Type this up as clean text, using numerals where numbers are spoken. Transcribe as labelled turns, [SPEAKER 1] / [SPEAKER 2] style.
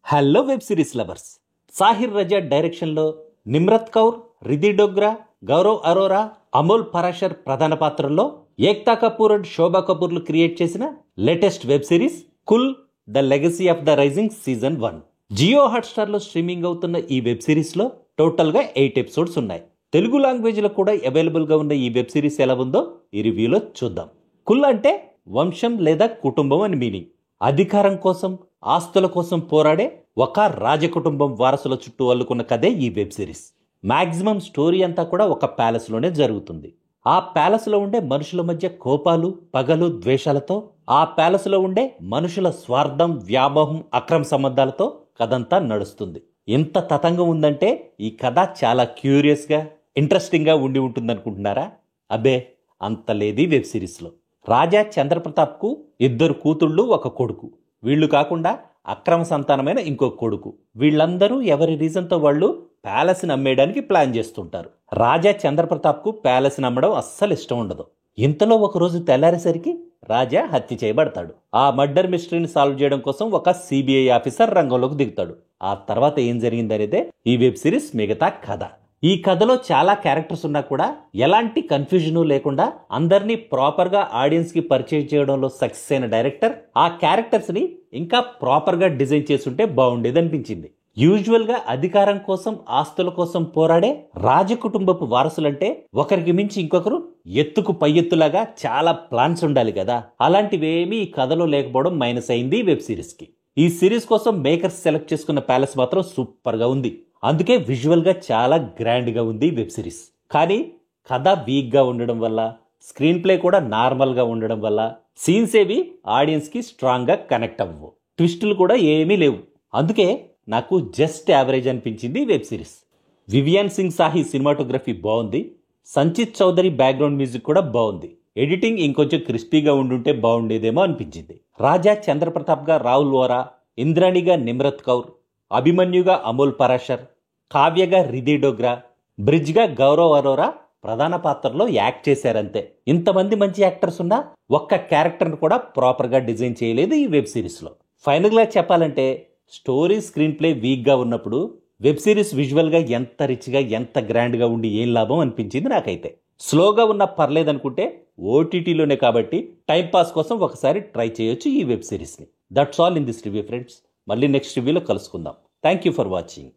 [SPEAKER 1] Hello web series lovers. Sahir Raza డైరెక్షన్లో నిమ్రత్ కౌర్, రిధి డోగ్రా, గౌరవ్ అరోరా, అమోల్ పరాశర్ ప్రధాన పాత్రల్లో ఏక్తా కపూర్ అండ్ శోభా కపూర్లు క్రియేట్ చేసిన latest web series Kull the legacy of the Raisinghs season 1 Jio హాట్స్టార్లో స్ట్రీమింగ్ అవుతున్న ఈ వెబ్ సిరీస్లో టోటల్గా 8 ఎపిసోడ్స్ ఉన్నాయి. తెలుగు లాంగ్వేజ్లో కూడా అవైలబుల్గా ఉన్న ఈ వెబ్ సిరీస్ ఎలా ఉందో ఈ రివ్యూలో చూద్దాం. కుల్ అంటే వంశం లేదా కుటుంబం అని మీనింగ్. అధికారం కోసం, ఆస్తుల కోసం పోరాడే ఒక రాజకుటుంబం వారసుల చుట్టూ అల్లుకున్న కథే ఈ వెబ్ సిరీస్. మ్యాక్సిమం స్టోరీ అంతా కూడా ఒక ప్యాలెస్లోనే జరుగుతుంది. ఆ ప్యాలెస్లో ఉండే మనుషుల మధ్య కోపాలు, పగలు, ద్వేషాలతో, ఆ ప్యాలెస్లో ఉండే మనుషుల స్వార్థం, వ్యామోహం, అక్రమ సంబంధాలతో కథంతా నడుస్తుంది. ఎంత తతంగం ఉందంటే ఈ కథ చాలా క్యూరియస్గా, ఇంట్రెస్టింగ్గా ఉండి ఉంటుందనుకుంటున్నారా? అబ్బే, అంత లేదు ఈ వెబ్ సిరీస్లో. రాజా చంద్రప్రతాప్కు 2 కూతుళ్ళు, 1 కొడుకు. వీళ్ళు కాకుండా అక్రమ సంతానమైన ఇంకో కొడుకు. వీళ్ళందరూ ఎవరి రీజన్తో వాళ్ళు ప్యాలెస్ని అమ్మేయడానికి ప్లాన్ చేస్తుంటారు. రాజా చంద్రప్రతాప్కు ప్యాలెస్ని అమ్మడం అస్సలు ఇష్టం ఉండదు. ఇంతలో ఒకరోజు తెల్లారేసరికి రాజా హత్య చేయబడతాడు. ఆ మర్డర్ మిస్టరీని సాల్వ్ చేయడం కోసం ఒక సిబిఐ ఆఫీసర్ రంగంలోకి దిగుతాడు. ఆ తర్వాత ఏం జరిగిందనేదే ఈ వెబ్ సిరీస్ మిగతా కథ. ఈ కథలో చాలా క్యారెక్టర్స్ ఉన్నా కూడా ఎలాంటి కన్ఫ్యూజన్ లేకుండా అందరినీ ప్రాపర్గా ఆడియన్స్కి పరిచయం చేయడంలో సక్సెస్ అయిన డైరెక్టర్ ఆ క్యారెక్టర్స్ని ఇంకా ప్రాపర్గా డిజైన్ చేసుంటే బాగుండేది అనిపించింది. యూజువల్గా అధికారం కోసం, ఆస్తుల కోసం పోరాడే రాజకుటుంబపు వారసులంటే ఒకరికి మించి ఇంకొకరు ఎత్తుకు పై ఎత్తులాగా చాలా ప్లాన్స్ ఉండాలి కదా. అలాంటివేమీ ఈ కథలో లేకపోవడం మైనస్ అయింది వెబ్ సిరీస్కి. ఈ సిరీస్ కోసం మేకర్స్ సెలెక్ట్ చేసుకున్న ప్యాలెస్ మాత్రం సూపర్గా ఉంది. అందుకే విజువల్గా చాలా గ్రాండ్గా ఉంది వెబ్ సిరీస్. కానీ కథ వీక్గా ఉండడం వల్ల, స్క్రీన్ ప్లే కూడా నార్మల్గా ఉండడం వల్ల సీన్స్ ఏవి ఆడియన్స్కి స్ట్రాంగ్గా కనెక్ట్ అవ్వవు. ట్విస్టులు కూడా ఏమీ లేవు. అందుకే నాకు జస్ట్ యావరేజ్ అనిపించింది web series. వివియాన్ Singh Sahi cinematography బాగుంది. సంచిత్ చౌదరి బ్యాక్గ్రౌండ్ మ్యూజిక్ కూడా బాగుంది. ఎడిటింగ్ ఇంకొంచెం క్రిస్పీగా ఉండుంటే బాగుండేదేమో అనిపించింది. రాజా చంద్రప్రతాప్గా రాహుల్ వోరా, ఇంద్రాణిగా నిమ్రత్ కౌర్, అభిమన్యుగా అమోల్ పరాశర్, కావ్యగా రిధి డోగ్రా, బ్రిడ్జ్గా గౌరవ్ అరోరా ప్రధాన పాత్రలో యాక్ట్ చేశారంతే. ఇంతమంది మంచి యాక్టర్స్ ఉన్నా ఒక్క క్యారెక్టర్ను కూడా ప్రాపర్గా డిజైన్ చేయలేదు ఈ వెబ్ సిరీస్లో. ఫైనల్గా చెప్పాలంటే స్టోరీ, స్క్రీన్ ప్లే వీక్గా ఉన్నప్పుడు వెబ్ సిరీస్ విజువల్గా ఎంత రిచ్గా, ఎంత గ్రాండ్గా ఉండి ఏం లాభం అనిపించింది నాకైతే. స్లోగా ఉన్న పర్లేదనుకుంటే ఓటీటీలోనే కాబట్టి టైంపాస్ కోసం ఒకసారి ట్రై చేయొచ్చు ఈ వెబ్ సిరీస్ని. That's all in this review friends. మళ్ళీ నెక్స్ట్ రివ్యూలో కలుసుకుందాం. Thank you for watching.